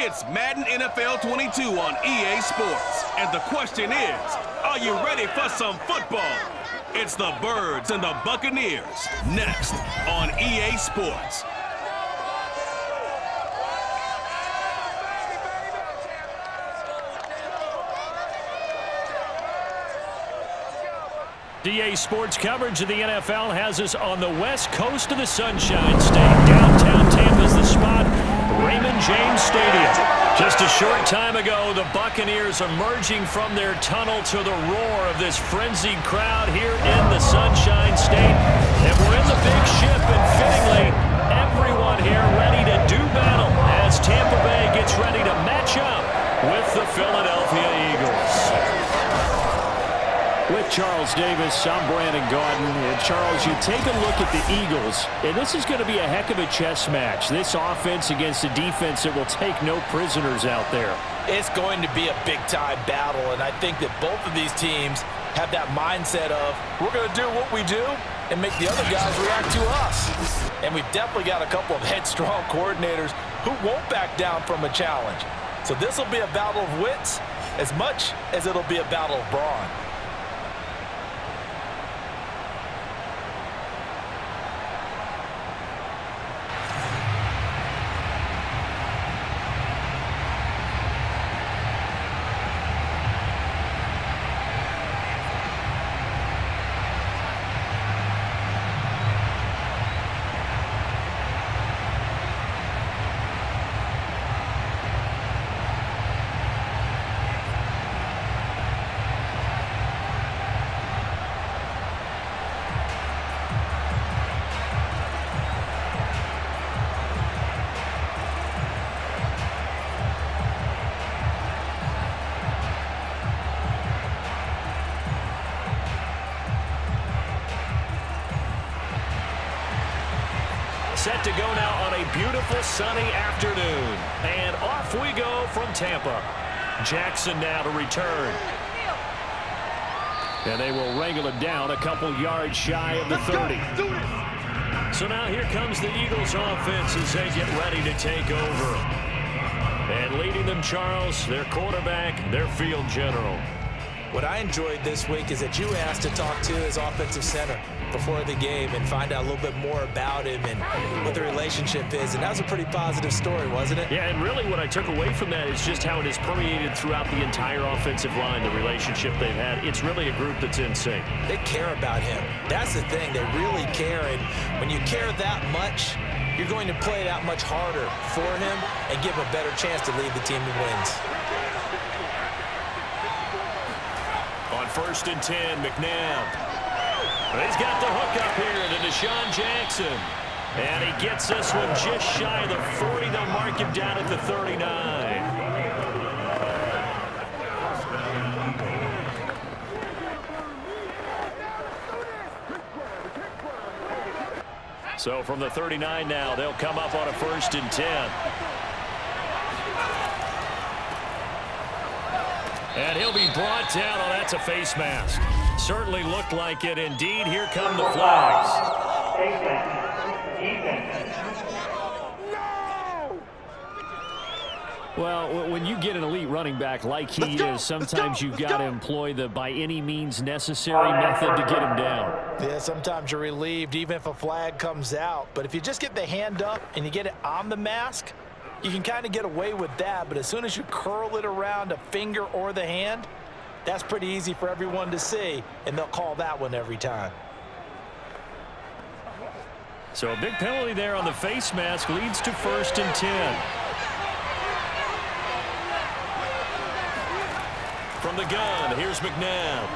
It's Madden NFL 22 on EA Sports. And the question is, are you ready for some football? It's the Birds and the Buccaneers, next on EA Sports. EA Sports coverage of the NFL has us on the west coast of the Sunshine State. Downtown Tampa's the spot, Raymond James Stadium. Just a short time ago, the Buccaneers emerging from their tunnel to the roar of this frenzied crowd here in the Sunshine State. And we're in the big ship, and fittingly, everyone here ready to do battle as Tampa Bay gets ready to match up with the Philadelphia Eagles. With Charles Davis, I'm Brandon Gaudin. And Charles, you take a look at the Eagles, and this is going to be a heck of a chess match. This offense against a defense that will take no prisoners out there. It's going to be a big-time battle, and I think that both of these teams have that mindset of, we're going to do what we do and make the other guys react to us. And we've definitely got a couple of headstrong coordinators who won't back down from a challenge. So this will be a battle of wits as much as it'll be a battle of brawn. Set to go now on a beautiful sunny afternoon. And off we go from Tampa. Jackson now to return. And they will wrangle it down a couple yards shy of the 30. So now here comes the Eagles offense as they get ready to take over. And leading them, Charles, their quarterback, their field general. What I enjoyed this week is that you asked to talk to his offensive center before the game and find out a little bit more about him and what the relationship is. And that was a pretty positive story, wasn't it? Yeah, and really what I took away from that is just how it has permeated throughout the entire offensive line, the relationship they've had. It's really a group that's in sync. They care about him. That's the thing. They really care. And when you care that much, you're going to play that much harder for him and give him a better chance to lead the team to wins. On 1st and 10, McNabb. He's got the hook up here to Deshaun Jackson. And he gets this one just shy of the 40. They'll mark him down at the 39. So from the 39 now, they'll come up on a 1st and 10. And he'll be brought down. Oh, that's a face mask. Certainly looked like it. Indeed, here come the flags. Well, when you get an elite running back like he is, sometimes you've got to employ the by any means necessary method to get him down. Yeah, sometimes you're relieved even if a flag comes out. But if you just get the hand up and you get it on the mask, you can kind of get away with that. But as soon as you curl it around a finger or the hand, that's pretty easy for everyone to see, and they'll call that one every time. So a big penalty there on the face mask leads to 1st and 10. From the gun, here's McNabb.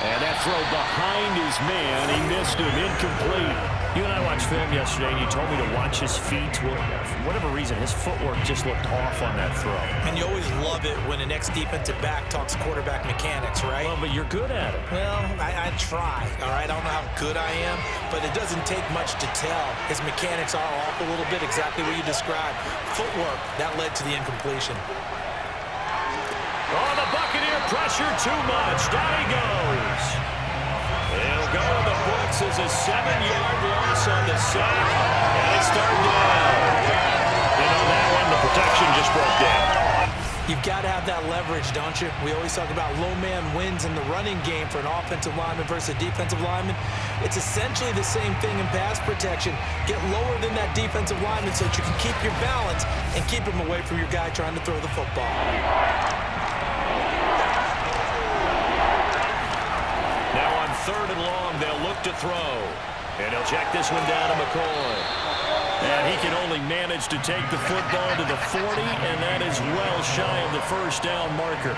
And that throw behind his man. He missed him, incomplete. You and I watched film yesterday, and you told me to watch his feet. Well, for whatever reason, his footwork just looked off on that throw. And you always love it when an ex-defensive back talks quarterback mechanics, right? Well, but you're good at it. Well, I try, all right? I don't know how good I am, but it doesn't take much to tell. His mechanics are off a little bit, exactly what you described. Footwork, that led to the incompletion. Oh, the Buccaneer pressure too much. Down he goes. It'll go in the books as a 7-yard loss on the sack. And it's third down. You know, that broke down. You've got to have that leverage, don't you? We always talk about low man wins in the running game for an offensive lineman versus a defensive lineman. It's essentially the same thing in pass protection. Get lower than that defensive lineman so that you can keep your balance and keep him away from your guy trying to throw the football. Now on 3rd and long, they'll look to throw. And he'll check this one down to McCoy. And he can only manage to take the football to the 40, and that is well shy of the first down marker.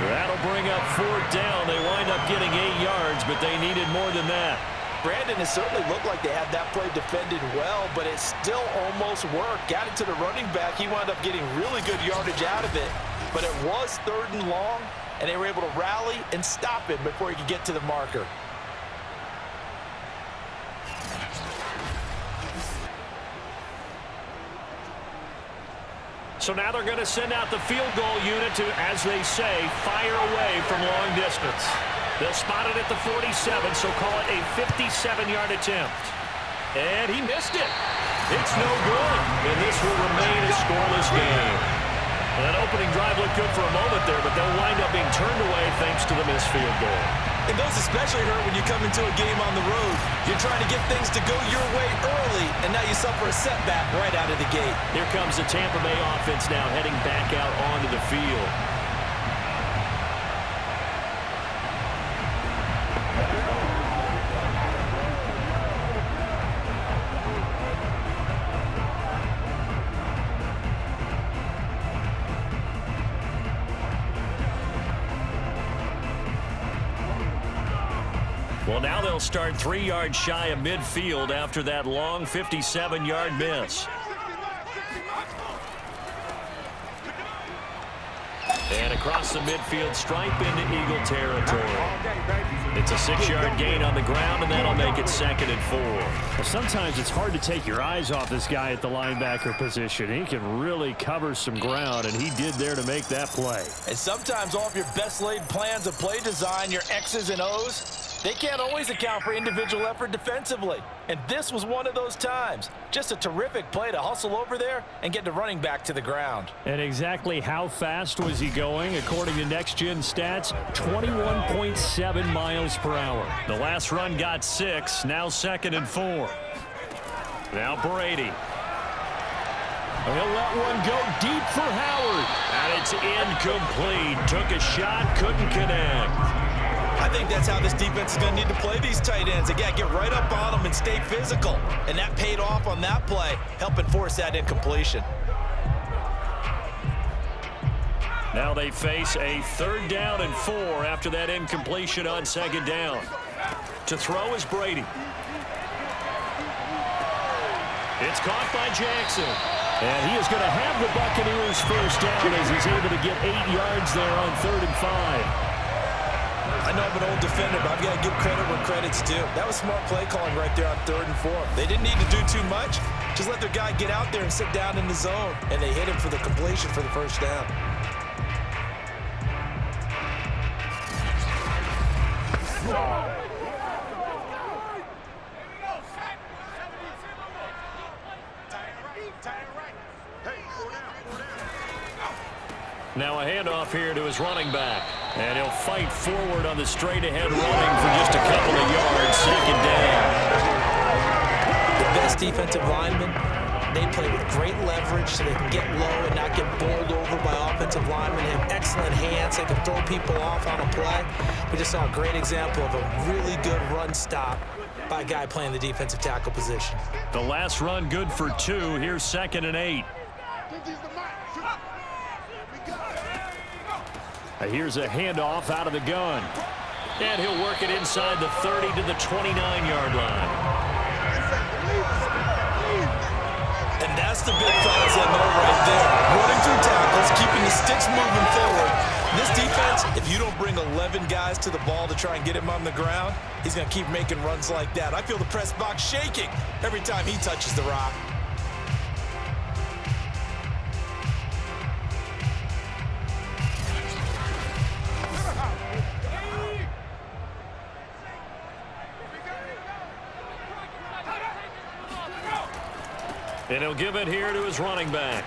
That'll bring up 4th down. They wind up getting 8 yards, but they needed more than that. Brandon, it certainly looked like they had that play defended well, but it still almost worked. Got it to the running back. He wound up getting really good yardage out of it, but it was 3rd and long, and they were able to rally and stop him before he could get to the marker. So now they're going to send out the field goal unit to, as they say, fire away from long distance. They'll spot it at the 47, so call it a 57-yard attempt. And he missed it. It's no good, and this will remain a scoreless game. That opening drive looked good for a moment there, but they'll wind up being turned away thanks to the missed field goal. And those especially hurt when you come into a game on the road. You're trying to get things to go your way early, and now you suffer a setback right out of the gate. Here comes the Tampa Bay offense now heading back out onto the field. Well, now they'll start 3 yards shy of midfield after that long 57-yard miss. And across the midfield stripe into Eagle territory. It's a 6-yard gain on the ground, and that'll make it 2nd and 4. Well, sometimes it's hard to take your eyes off this guy at the linebacker position. He can really cover some ground, and he did there to make that play. And sometimes off your best laid plans of play design, your X's and O's, they can't always account for individual effort defensively. And this was one of those times. Just a terrific play to hustle over there and get the running back to the ground. And exactly how fast was he going? According to Next Gen Stats, 21.7 miles per hour. The last run got 6, now 2nd and 4. Now Brady. He'll let one go deep for Howard. And it's incomplete. Took a shot, couldn't connect. I think that's how this defense is going to need to play these tight ends. They got to get right up on them and stay physical. And that paid off on that play, helping force that incompletion. Now they face a 3rd down and 4 after that incompletion on 2nd down. To throw is Brady. It's caught by Jackson. And he is going to have the Buccaneers first down as he's able to get 8 yards there on 3rd and 5. I know I'm an old defender, but I've got to give credit where credit's due. That was smart play calling right there on 3rd and 4. They didn't need to do too much. Just let their guy get out there and sit down in the zone. And they hit him for the completion for the first down. Now a handoff here to his running back. And he'll fight forward on the straight-ahead running for just a couple of yards. 2nd down. The best defensive linemen, they play with great leverage so they can get low and not get bowled over by offensive linemen. They have excellent hands. They can throw people off on a play. We just saw a great example of a really good run stop by a guy playing the defensive tackle position. The last run good for 2. Here's 2nd and 8. Here's a handoff out of the gun. And he'll work it inside the 30 to the 29-yard line. And that's the big fellas that know right there. Running through tackles, keeping the sticks moving forward. This defense, if you don't bring 11 guys to the ball to try and get him on the ground, he's going to keep making runs like that. I feel the press box shaking every time he touches the rock. And he'll give it here to his running back.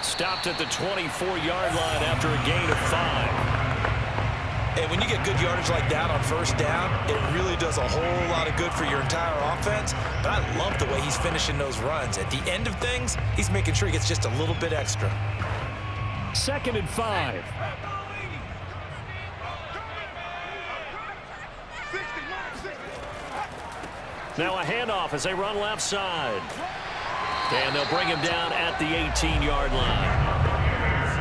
Stopped at the 24-yard line after a gain of 5. And when you get good yardage like that on first down, it really does a whole lot of good for your entire offense. But I love the way he's finishing those runs. At the end of things, he's making sure he gets just a little bit extra. 2nd and 5. Now a handoff as they run left side. And they'll bring him down at the 18-yard line.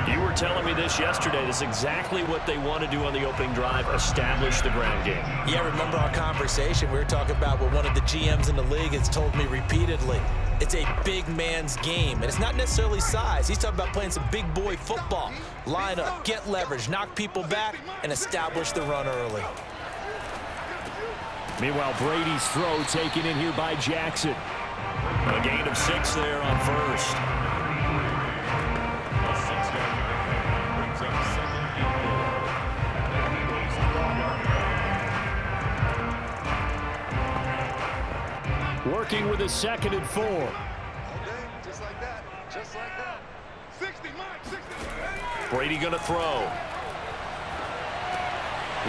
You were telling me this yesterday. This is exactly what they want to do on the opening drive, establish the ground game. Yeah, remember our conversation? We were talking about what one of the GMs in the league has told me repeatedly. It's a big man's game, and it's not necessarily size. He's talking about playing some big boy football. Line up, get leverage, knock people back, and establish the run early. Meanwhile, Brady's throw taken in here by Jackson. A gain of 6 there on first. Working with a 2nd and 4. Okay, just like that. Just like that. 60, Mike, 60. Brady going to throw.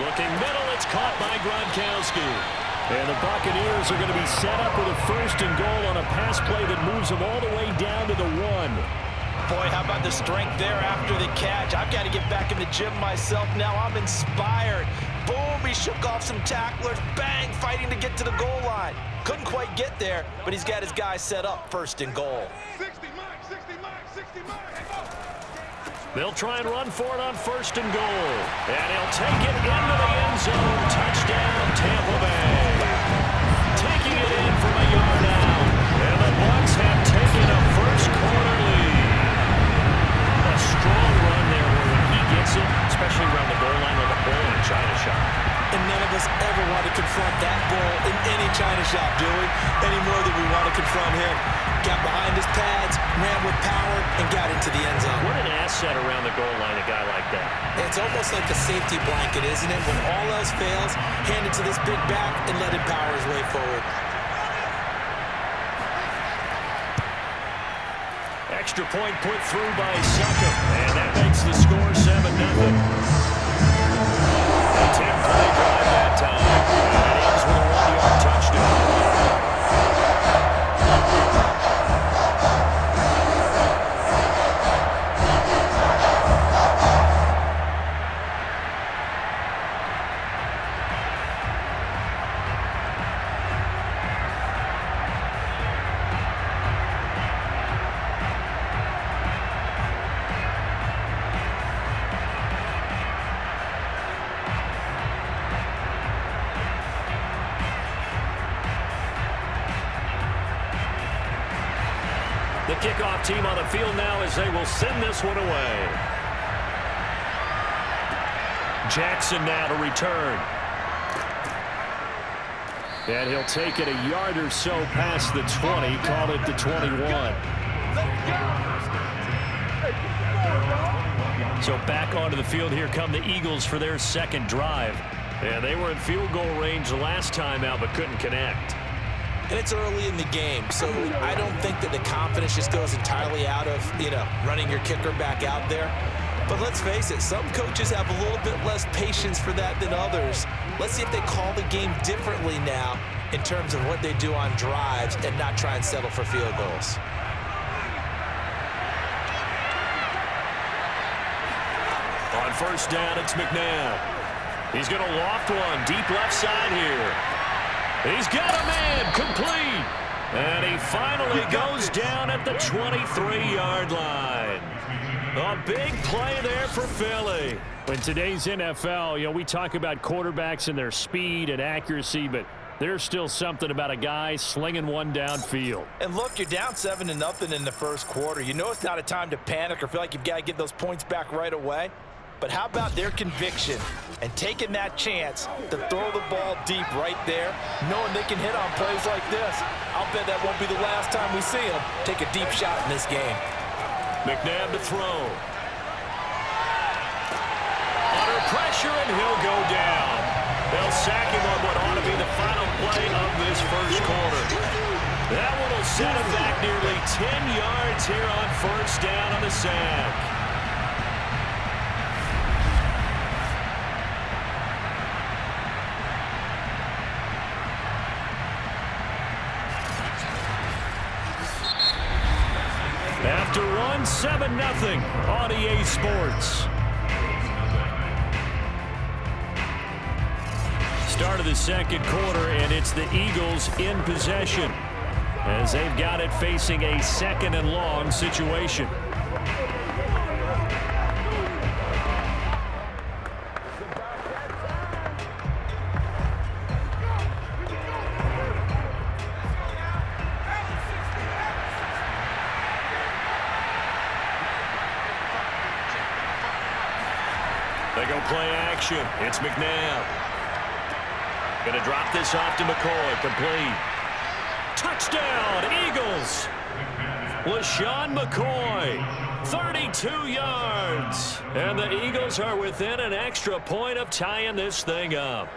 Looking middle, it's caught by Gronkowski. And the Buccaneers are going to be set up with a 1st and goal on a pass play that moves them all the way down to the 1. Boy, how about the strength there after the catch? I've got to get back in the gym myself now. I'm inspired. Boom, he shook off some tacklers. Bang, fighting to get to the goal line. Couldn't quite get there, but he's got his guys set up 1st and goal. 60, Mike, 60, Mike, 60, Mike. They'll try and run for it on 1st and goal. And he'll take it into the end zone. Touchdown, Tampa Bay. Taking it in from a yard out. And the Bucs have taken a first-quarter lead. A strong run there where when he gets it, especially around the goal line like a bull in a china shop. And none of us ever want to confront that bull in any china shop, do we? Any more than we want to confront him. Got behind his pads, ran with power, and got into the end zone. What an asset around the goal line, a guy like that. It's almost like a safety blanket, isn't it? When all else fails, hand it to this big back and let him power his way forward. Extra point put through by Suckham, and that makes the score 7-0. A 10-play drive that time, and it ends with a 1-yard touchdown. The kickoff team on the field now as they will send this one away. Jackson now to return. And he'll take it a yard or so past the 20, call it the 21. So back onto the field, here come the Eagles for their 2nd drive. And they were in field goal range the last time out but couldn't connect. And it's early in the game, so I don't think that the confidence just goes entirely out of, running your kicker back out there. But let's face it, some coaches have a little bit less patience for that than others. Let's see if they call the game differently now in terms of what they do on drives and not try and settle for field goals. On 1st down, it's McNabb. He's going to loft one deep left side here. He's got a man complete. And he finally goes down at the 23-yard line. A big play there for Philly. In today's NFL, we talk about quarterbacks and their speed and accuracy, but there's still something about a guy slinging one downfield. And look, you're down 7-0 in the first quarter. You know it's not a time to panic or feel like you've got to get those points back right away. But how about their conviction and taking that chance to throw the ball deep right there, knowing they can hit on plays like this? I'll bet that won't be the last time we see them take a deep shot in this game. McNabb to throw. Under pressure, and he'll go down. They'll sack him on what ought to be the final play of this first quarter. That one will set him back nearly 10 yards here on first down on the sack. After run 7-0 on EA Sports. Start of the second quarter, and it's the Eagles in possession as they've got it facing a 2nd and long situation. They go play action. It's McNabb. Going to drop this off to McCoy. Complete. Touchdown, Eagles. LaShawn McCoy, 32 yards. And the Eagles are within an extra point of tying this thing up.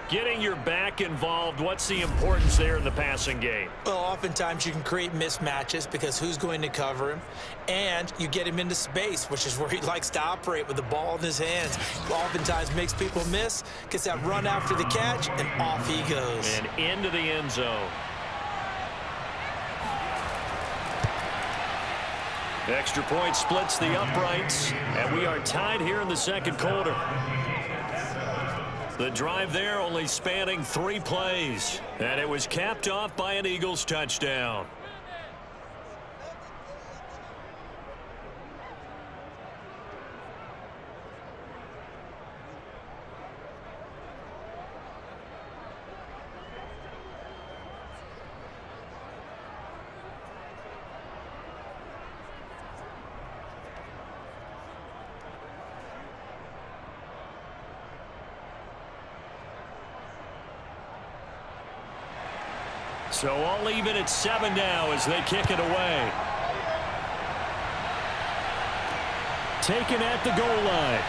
Getting your back involved, what's the importance there in the passing game? Well, oftentimes you can create mismatches because who's going to cover him? And you get him into space, which is where he likes to operate with the ball in his hands. Oftentimes makes people miss, gets that run after the catch, and off he goes. And into the end zone. Extra point splits the uprights, and we are tied here in the second quarter. The drive there only spanning 3 plays, and it was capped off by an Eagles touchdown. So all even at 7 now as they kick it away. Taken at the goal line.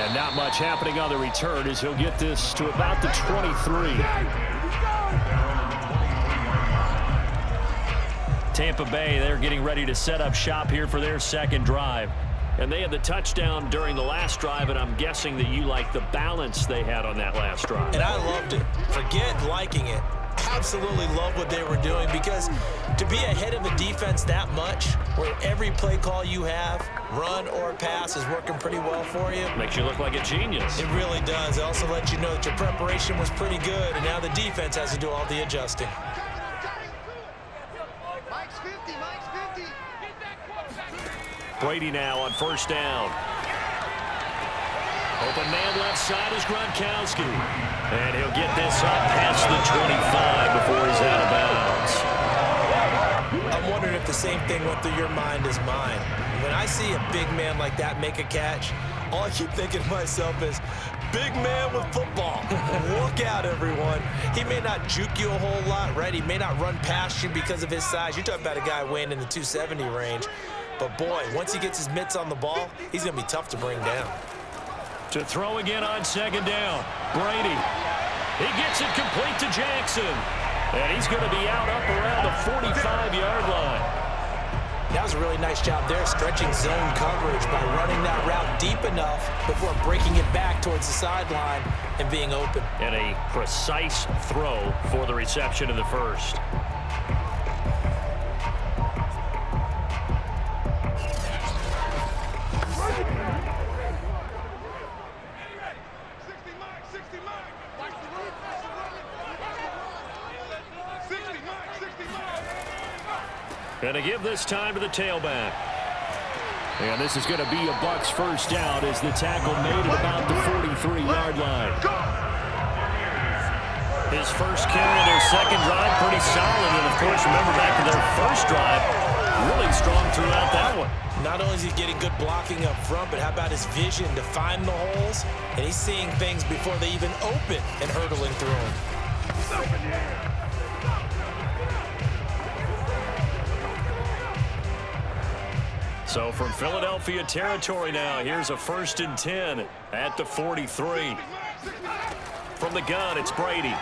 And not much happening on the return as he'll get this to about the 23. Tampa Bay, they're getting ready to set up shop here for their second drive. And they had the touchdown during the last drive, and I'm guessing that you like the balance they had on that last drive. And I loved it. Forget liking it. Absolutely love what they were doing, because to be ahead of a defense that much, where every play call you have, run or pass, is working pretty well for you. Makes you look like a genius. It really does. It also lets you know that your preparation was pretty good, and now the defense has to do all the adjusting. Mike's 50, Mike's 50. Brady now on first down. Open man left side is Gronkowski. And he'll get this up past the 25 before he's out of bounds. I'm wondering if the same thing went through your mind as mine. When I see a big man like that make a catch, all I keep thinking to myself is, big man with football. Look out, everyone. He may not juke you a whole lot, right? He may not run past you because of his size. You're talking about a guy weighing in the 270 range. But, boy, once he gets his mitts on the ball, he's going to be tough to bring down. To throw again on second down. Brady. He gets it complete to Jackson. And he's going to be out up around the 45-yard line. That was a really nice job there, stretching zone coverage by running that route deep enough before breaking it back towards the sideline and being open. And a precise throw for the reception in the first. And to give this time to the tailback. And this is going to be a Bucs first down as the tackle made at about the 43-yard line. His first carry of their second drive, pretty solid. And, of course, remember back to their first drive, really strong throughout that one. Not only is he getting good blocking up front, but how about his vision to find the holes? And he's seeing things before they even open and hurdling through them. So from Philadelphia territory now, here's a 1st and 10 at the 43. From the gun, it's Brady.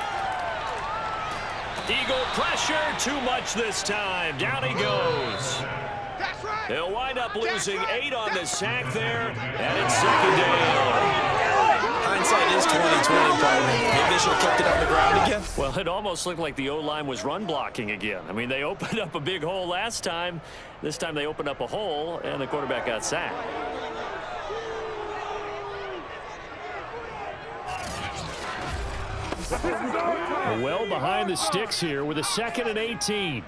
Eagle pressure, too much this time. Down he goes. That's right. They'll wind up losing 8 on the sack there, and it's second down. Hindsight is 20/20, partner. Maybe they should have kept it on the ground again. Well, it almost looked like the O-line was run blocking again. I mean, they opened up a big hole last time. This time they opened up a hole, and the quarterback got sacked. Well behind the sticks here with a 2nd and 18.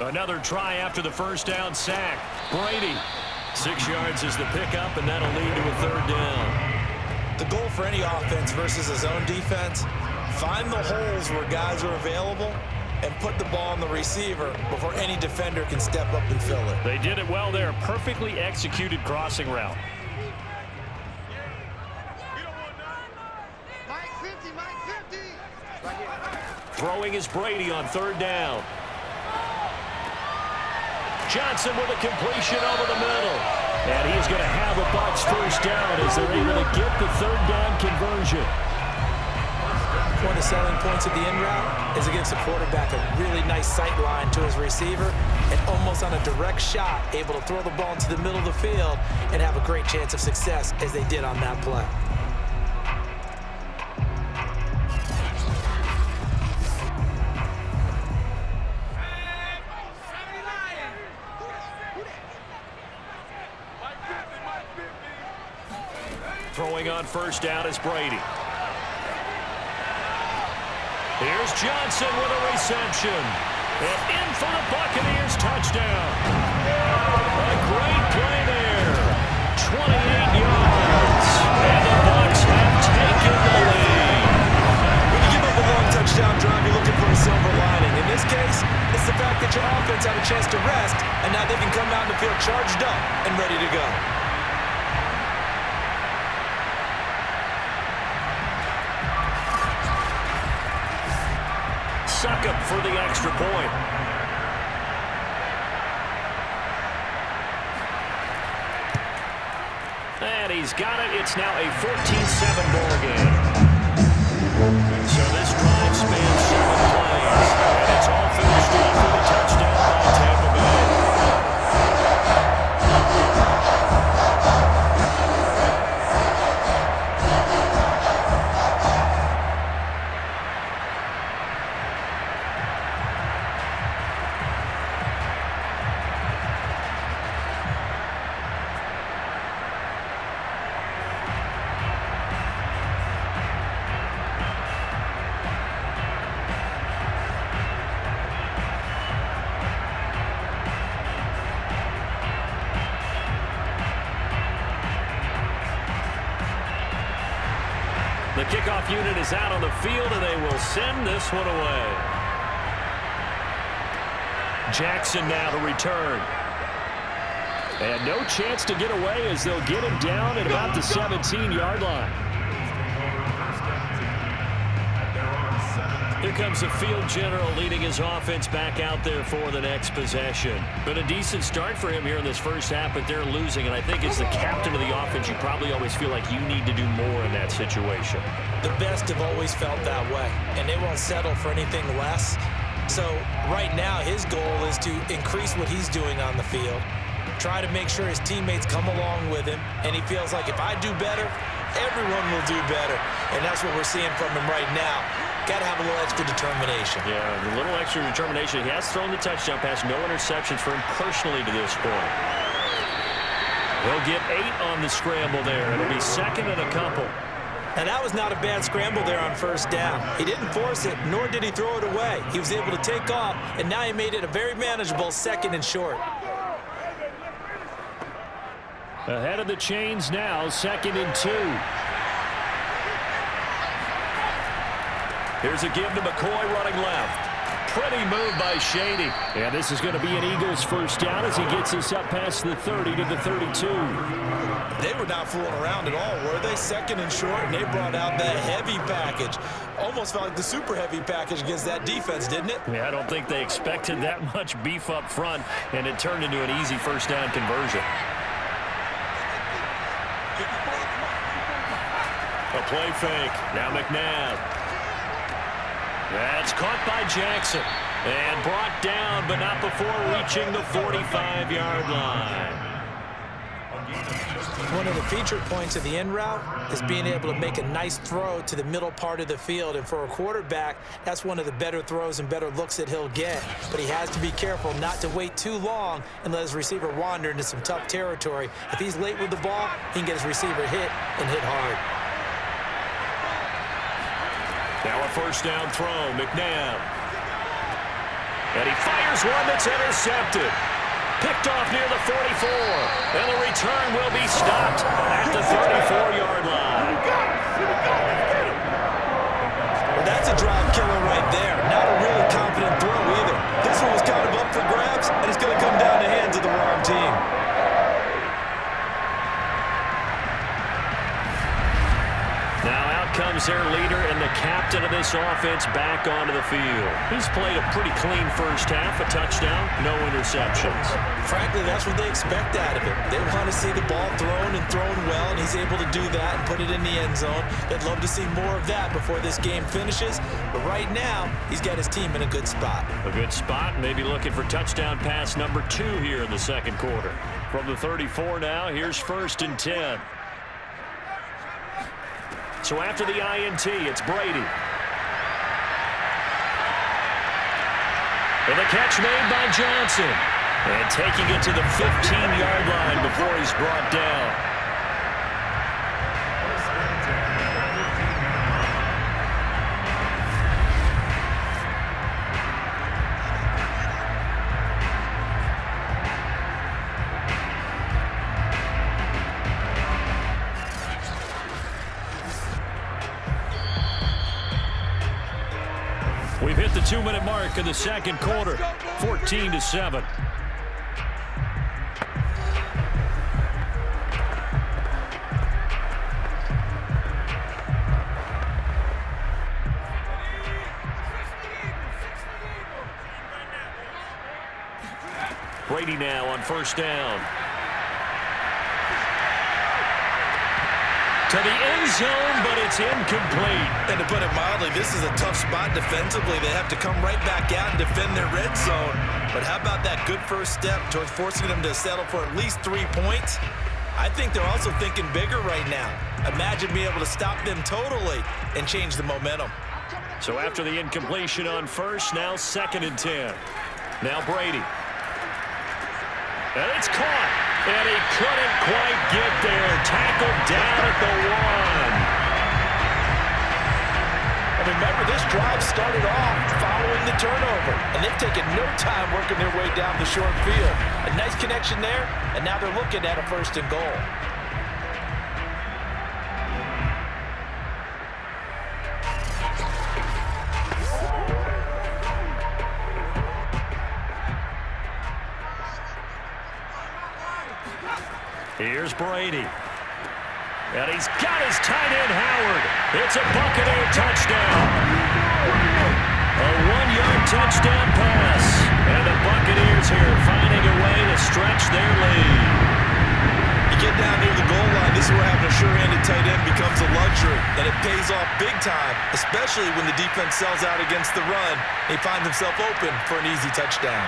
Another try after the first down sack. Brady. 6 yards is the pickup, and that'll lead to a 3rd down. The goal for any offense versus a zone defense, find the holes where guys are available and put the ball on the receiver before any defender can step up and fill it. They did it well there. Perfectly executed crossing route. Throwing is Brady on 3rd down. Johnson with a completion over the middle. And he's going to have a Bucs first down as they're able to get the 3rd down conversion. One of the selling points of the in route is against the quarterback, a really nice sight line to his receiver, and almost on a direct shot, able to throw the ball into the middle of the field and have a great chance of success as they did on that play. Throwing on first down is Brady. Here's Johnson with a reception. And in for the Buccaneers touchdown. A great play there. 28 yards. And the Bucs have taken the lead. When you give up a long touchdown drive, you're looking for a silver lining. In this case, it's the fact that your offense had a chance to rest, and now they can come out and feel charged up and ready to go. Succop for the extra point. And he's got it. It's now a 14-7 ball game. So this drive spans 7 plays. And it's all finished off with a touchdown by Tampa Bay. The kickoff unit is out on the field, and they will send this one away. Jackson now to return. And no chance to get away as they'll get him down at about the 17-yard line. Here comes the field general leading his offense back out there for the next possession. Been a decent start for him here in this first half, but they're losing. And I think as the captain of the offense, you probably always feel like you need to do more in that situation. The best have always felt that way, and they won't settle for anything less. So right now, his goal is to increase what he's doing on the field, try to make sure his teammates come along with him, and he feels like if I do better, everyone will do better. And that's what we're seeing from him right now. Got to have a little extra determination. Yeah, a little extra determination. He has thrown the touchdown pass, no interceptions for him personally to this point. He'll get 8 on the scramble there. It'll be 2nd and a couple. And that was not a bad scramble there on first down. He didn't force it, nor did he throw it away. He was able to take off, and now he made it a very manageable 2nd and short. Ahead of the chains now, 2nd and 2. Here's a give to McCoy running left. Pretty move by Shady. And this is going to be an Eagles first down as he gets us up past the 30 to the 32. They were not fooling around at all, were they? 2nd and short, and they brought out that heavy package. Almost felt like the super heavy package against that defense, didn't it? Yeah, I don't think they expected that much beef up front, and it turned into an easy first down conversion. A play fake. Now McNabb. That's caught by Jackson. And brought down, but not before reaching the 45-yard line. One of the feature points of the in route is being able to make a nice throw to the middle part of the field. And for a quarterback, that's one of the better throws and better looks that he'll get. But he has to be careful not to wait too long and let his receiver wander into some tough territory. If he's late with the ball, he can get his receiver hit and hit hard. Now a first down throw, McNabb. And he fires one that's intercepted. Picked off near the 44. And the return will be stopped at the 34-yard line. Well, that's a drive killer right there. Not a really confident throw either. This one was kind of up for grabs, and it's going to come down the hands of the wrong team. Now out comes their leader and the captain of this offense back onto the field. He's played a pretty clean first half, a touchdown, no interceptions. Frankly, that's what they expect out of him. They want to see the ball thrown and thrown well, and he's able to do that and put it in the end zone. They'd love to see more of that before this game finishes, but right now, he's got his team in a good spot. A good spot, maybe looking for touchdown pass number 2 here in the second quarter. From the 34 now, here's 1st and 10. So after the INT, it's Brady. And the catch made by Johnson. And taking it to the 15-yard line before he's brought down. We've hit the 2-minute mark of the second quarter, 14-7. Brady now on first down. To the end zone, but it's incomplete. And to put it mildly, this is a tough spot defensively. They have to come right back out and defend their red zone. But how about that good first step towards forcing them to settle for at least 3 points? I think they're also thinking bigger right now. Imagine being able to stop them totally and change the momentum. So after the incompletion on first, now 2nd and 10. Now Brady. And it's caught. And he couldn't quite get there. Tackled down at the 1. And remember, this drive started off following the turnover. And they've taken no time working their way down the short field. A nice connection there, and now they're looking at a 1st and goal. Here's Brady. And he's got his tight end, Howard. It's a Buccaneer touchdown. A 1-yard touchdown pass. And the Buccaneers here finding a way to stretch their lead. You get down near the goal line, this is where having a sure-handed tight end becomes a luxury. And it pays off big time, especially when the defense sells out against the run. He finds himself open for an easy touchdown.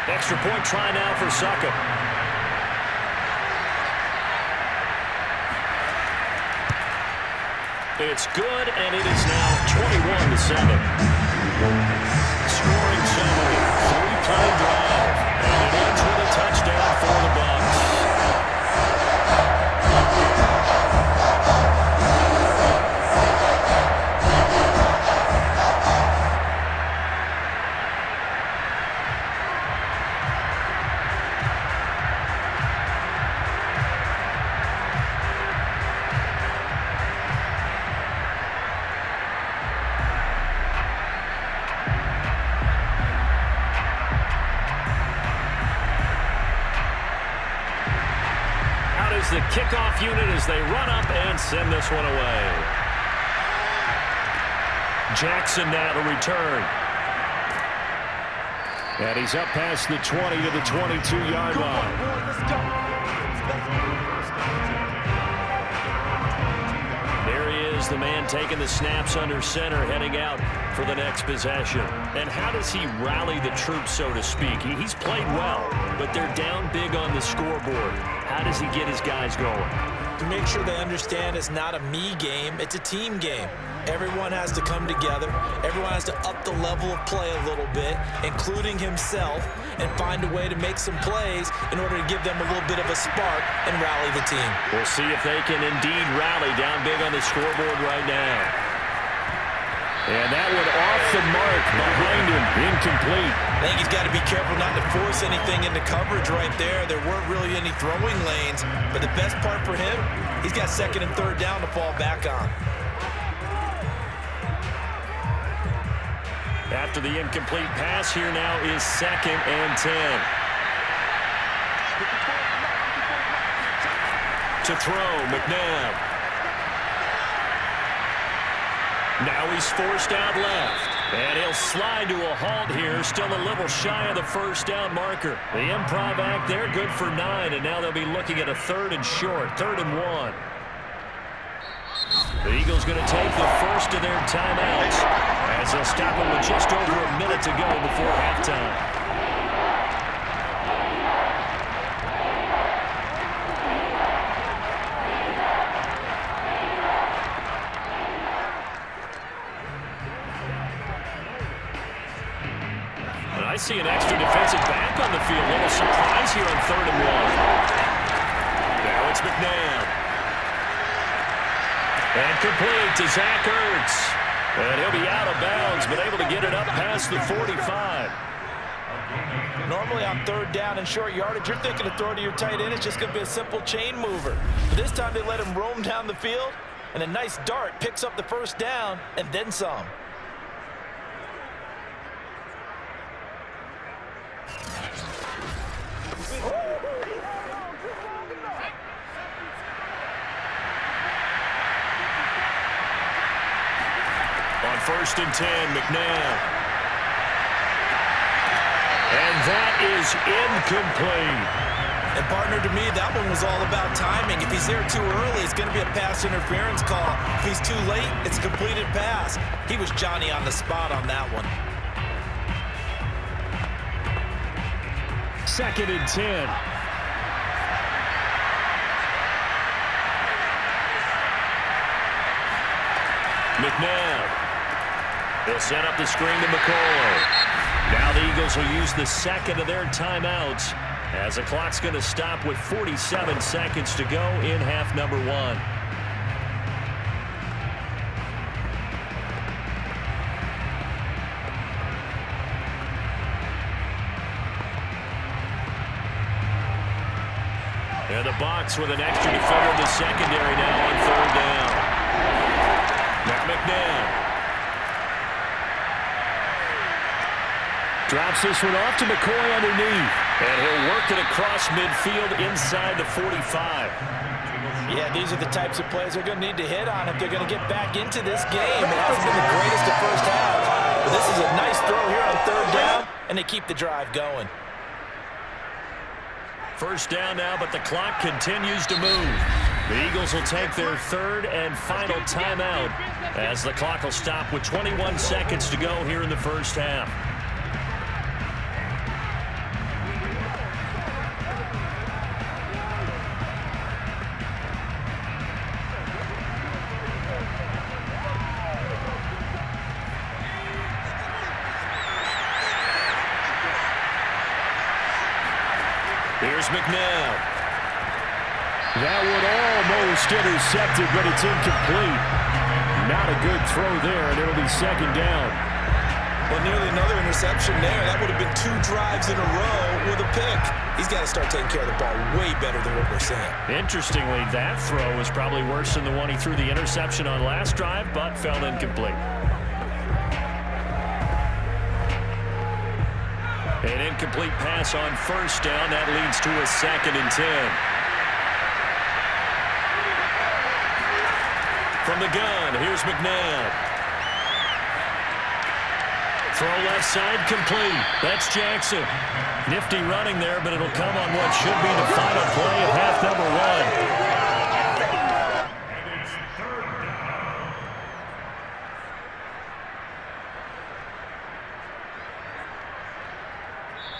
Extra point try now for Suckup. It's good, and it is now 21-7. Scoring summary, 3-play drive, and it ends with a touchdown for the Bucs. The kickoff unit as they run up and send this one away. Jackson now to return. And he's up past the 20 to the 22-yard line. There he is the man taking the snaps under center, heading out for the next possession. And how does he rally the troops, so to speak? He's played well, but they're down big on the scoreboard. How does he get his guys going? To make sure they understand it's not a me game, it's a team game. Everyone has to come together. Everyone has to up the level of play a little bit, including himself, and find a way to make some plays in order to give them a little bit of a spark and rally the team. We'll see if they can indeed rally down big on the scoreboard right now. And that one off the mark behind him, incomplete. I think he's got to be careful not to force anything into coverage right there. There weren't really any throwing lanes, but the best part for him, he's got second and third down to fall back on. After the incomplete pass, here now is 2nd and 10. To throw, McNabb. Now he's forced out left. And he'll slide to a halt here, still a little shy of the first down marker. The improv act there, good for 9, and now they'll be looking at a 3rd and short, 3rd and 1. The Eagles going to take the first of their timeouts as they'll stop it with just over a minute to go before halftime. And I see an extra defensive back on the field. A little surprise here on 3rd and 1. Now it's McNabb. And complete to Zach Ertz. And he'll be out of bounds, but able to get it up past the 45. Normally on 3rd down and short yardage, you're thinking to throw to your tight end. It's just going to be a simple chain mover. But this time they let him roam down the field, and a nice dart picks up the first down and then some. On 1st and 10, McNabb. And that is incomplete. And partner, to me, that one was all about timing. If he's there too early, it's going to be a pass interference call. If he's too late, it's a completed pass. He was Johnny on the spot on that one. 2nd and 10. McNabb. They'll set up the screen to McCoy. Now the Eagles will use the second of their timeouts as the clock's going to stop with 47 seconds to go in half number 1. And the Bucs with an extra defender in the secondary now on 3rd down. Now McNabb. Drops this one off to McCoy underneath. And he'll work it across midfield inside the 45. Yeah, these are the types of plays they're going to need to hit on if they're going to get back into this game. It hasn't been the greatest at first half. But this is a nice throw here on 3rd down, and they keep the drive going. First down now, but the clock continues to move. The Eagles will take their 3rd and final timeout as the clock will stop with 21 seconds to go here in the first half. Here's McNabb. That one almost intercepted, but it's incomplete. Not a good throw there, and it'll be 2nd down. Well, nearly another interception there. That would have been 2 drives in a row with a pick. He's got to start taking care of the ball way better than what we're seeing. Interestingly, that throw was probably worse than the one he threw the interception on last drive, but fell incomplete. An incomplete pass on 1st down. That leads to a 2nd and 10. From the gun, here's McNabb. Throw left side complete. That's Jackson. Nifty running there, but it'll come on what should be the final play of half number 1.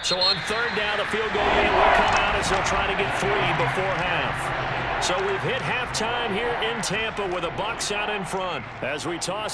So on third down, the field goal unit will come out as they'll try to get 3 before half. So we've hit halftime here in Tampa with the Bucs out in front as we toss